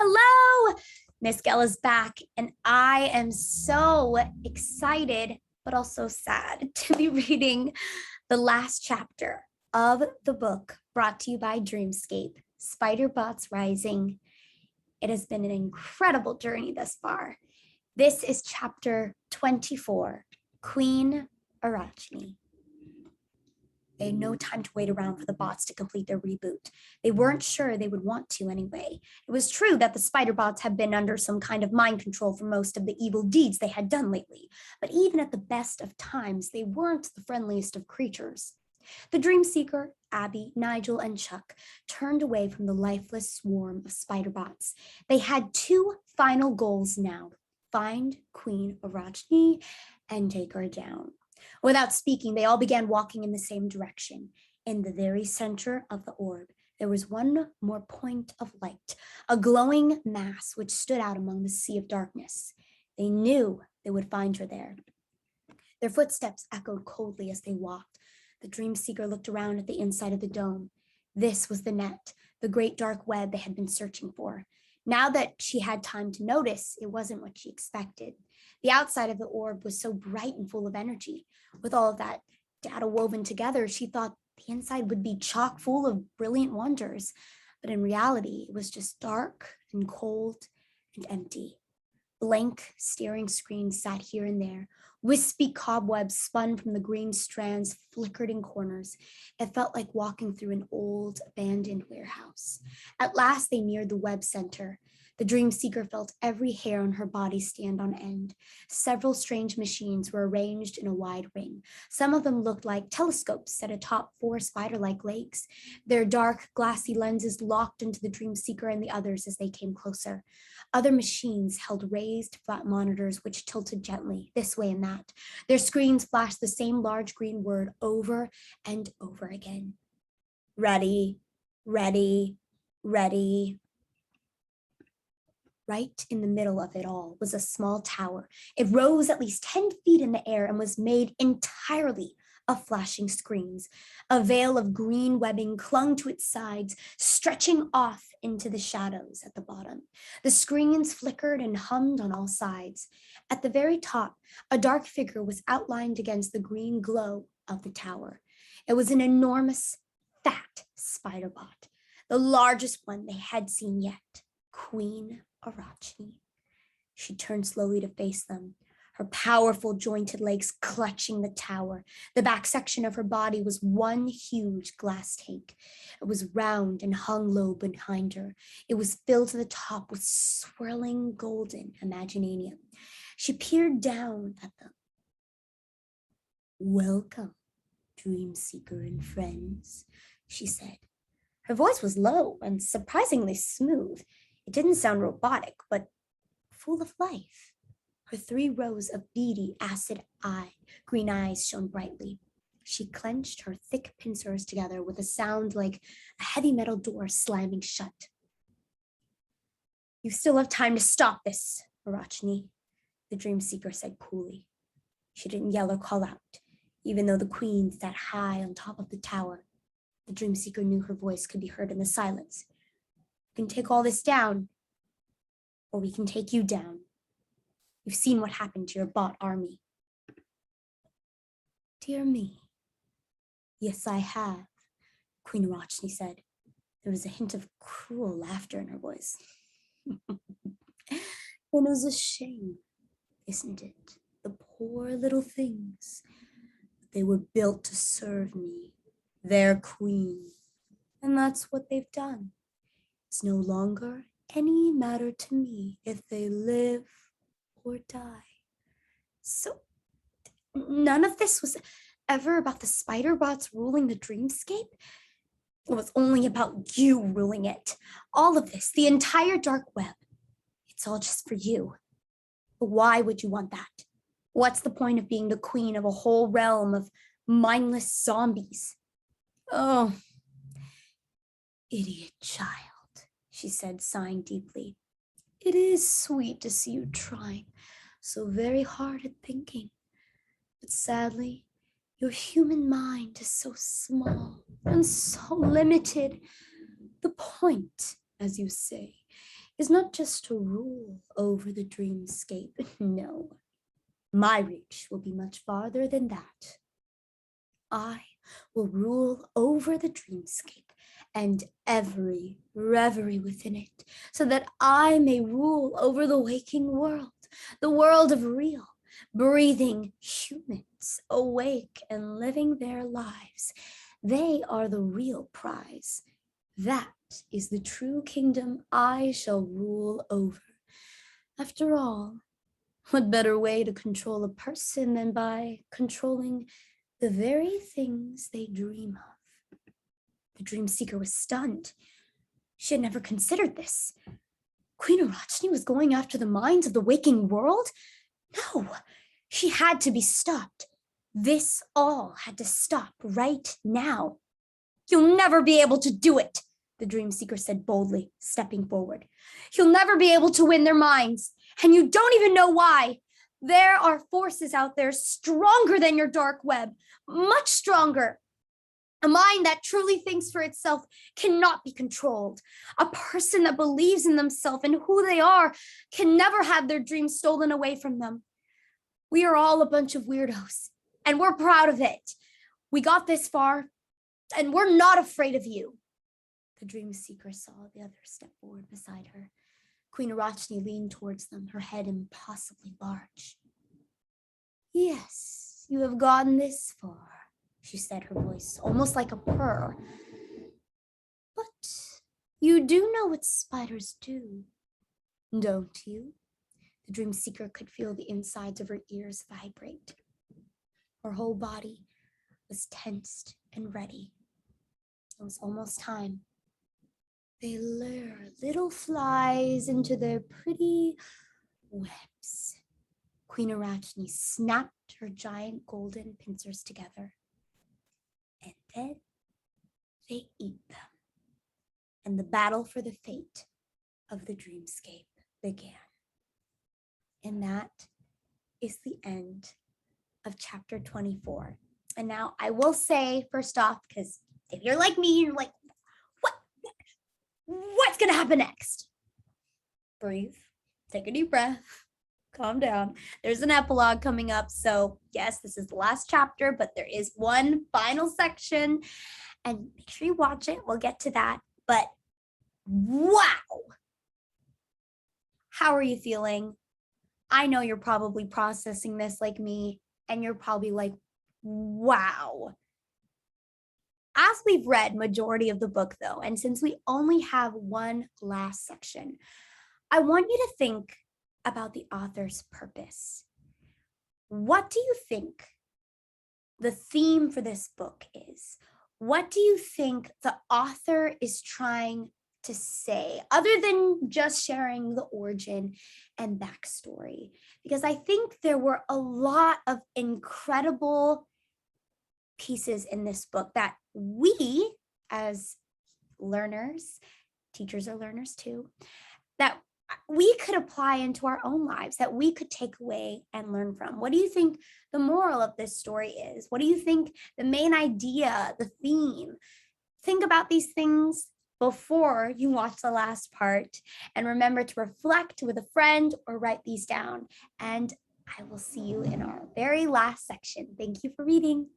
Hello, Miss Gella's back, and I am so excited, but also sad to be reading the last chapter of the book brought to you by Dreamscape, Spider-Bots Rising. It has been an incredible journey thus far. This is chapter 24, Queen Arachne. They had no time to wait around for the bots to complete their reboot. They weren't sure they would want to anyway. It was true that the spider bots had been under some kind of mind control for most of the evil deeds they had done lately, but even at the best of times, they weren't the friendliest of creatures. The Dreamseeker, Abby, Nigel, and Chuck turned away from the lifeless swarm of spider bots. They had two final goals now: find Queen Arachne and take her down. Without speaking, they all began walking in the same direction. In the very center of the orb, there was one more point of light, a glowing mass which stood out among the sea of darkness. They knew they would find her there. Their footsteps echoed coldly as they walked. The Dreamseeker looked around at the inside of the dome. This was the net, the great dark web they had been searching for. Now that she had time to notice, it wasn't what she expected. The outside of the orb was so bright and full of energy. With all of that data woven together, she thought the inside would be chock full of brilliant wonders. But in reality, it was just dark and cold and empty. Blank, staring screens sat here and there. Wispy cobwebs spun from the green strands flickered in corners. It felt like walking through an old, abandoned warehouse. At last, they neared the web center. The Dreamseeker felt every hair on her body stand on end. Several strange machines were arranged in a wide ring. Some of them looked like telescopes set atop four spider-like legs. Their dark, glassy lenses locked into the Dreamseeker and the others as they came closer. Other machines held raised, flat monitors which tilted gently, this way and that. Their screens flashed the same large green word over and over again. Ready, ready, ready. Right in the middle of it all was a small tower. It rose at least 10 feet in the air and was made entirely of flashing screens. A veil of green webbing clung to its sides, stretching off into the shadows at the bottom. The screens flickered and hummed on all sides. At the very top, a dark figure was outlined against the green glow of the tower. It was an enormous, fat spider bot, the largest one they had seen yet, Queen Arachne. She turned slowly to face them, her powerful jointed legs clutching the tower. The back section of her body was one huge glass tank. It was round and hung low behind her. It was filled to the top with swirling golden imaginanium. She peered down at them. "Welcome, Dreamseeker and friends," she said. Her voice was low and surprisingly smooth. It didn't sound robotic, but full of life. Her 3 rows of beady, green eyes shone brightly. She clenched her thick pincers together with a sound like a heavy metal door slamming shut. "You still have time to stop this, Arachne," the Dreamseeker said coolly. She didn't yell or call out, even though the queen sat high on top of the tower. The Dreamseeker knew her voice could be heard in the silence. "We can take all this down, or we can take you down. You've seen what happened to your bot army." "Dear me, yes, I have," Queen Arachne said. There was a hint of cruel laughter in her voice. "It was a shame, isn't it? The poor little things. They were built to serve me, their queen. And that's what they've done. It's no longer any matter to me if they live or die." "So none of this was ever about the spider bots ruling the Dreamscape? It was only about you ruling it. All of this, the entire dark web, it's all just for you. But why would you want that? What's the point of being the queen of a whole realm of mindless zombies?" "Oh, idiot child," she said, sighing deeply. "It is sweet to see you trying so very hard at thinking. But sadly, your human mind is so small and so limited. The point, as you say, is not just to rule over the dreamscape. No, my reach will be much farther than that. I will rule over the dreamscape and every reverie within it, so that I may rule over the waking world, the world of real, breathing humans, awake and living their lives. They are the real prize. That is the true kingdom I shall rule over. After all, what better way to control a person than by controlling the very things they dream of? The dream seeker was stunned. She had never considered this. Queen Arachne was going after the minds of the waking world? No, she had to be stopped. This all had to stop right now. You'll never be able to do it, the dream seeker said boldly, stepping forward. You'll never be able to win their minds, and you don't even know why. There are forces out there stronger than your dark web, much stronger. A mind that truly thinks for itself cannot be controlled. A person that believes in themselves and who they are can never have their dreams stolen away from them. We are all a bunch of weirdos, and we're proud of it. We got this far, and we're not afraid of you. The dream seeker saw the others step forward beside her. Queen Arachne leaned towards them, her head impossibly large. Yes, you have gotten this far, she said, her voice almost like a purr. But you do know what spiders do, don't you? The dream seeker could feel the insides of her ears vibrate. Her whole body was tensed and ready. It was almost time. They lure little flies into their pretty webs. Queen Arachne snapped her giant golden pincers together, and then they eat them. And the battle for the fate of the dreamscape began. And that is the end of chapter 24. And now I will say, first off, because if you're like me, you're like, what's going to happen next? Breathe, take a deep breath, calm down. There's an epilogue coming up. So yes, this is the last chapter, but there is one final section, and make sure you watch it. We'll get to that. But wow. How are you feeling? I know you're probably processing this like me, and you're probably like, wow. As we've read majority of the book though, and since we only have one last section, I want you to think about the author's purpose. What do you think the theme for this book is? What do you think the author is trying to say, other than just sharing the origin and backstory? Because I think there were a lot of incredible pieces in this book that we as learners, teachers are learners too, that we could apply into our own lives, that we could take away and learn from. What do you think the moral of this story is? What do you think the main idea, the theme? Think about these things before you watch the last part, and remember to reflect with a friend or write these down. And I will see you in our very last section. Thank you for reading.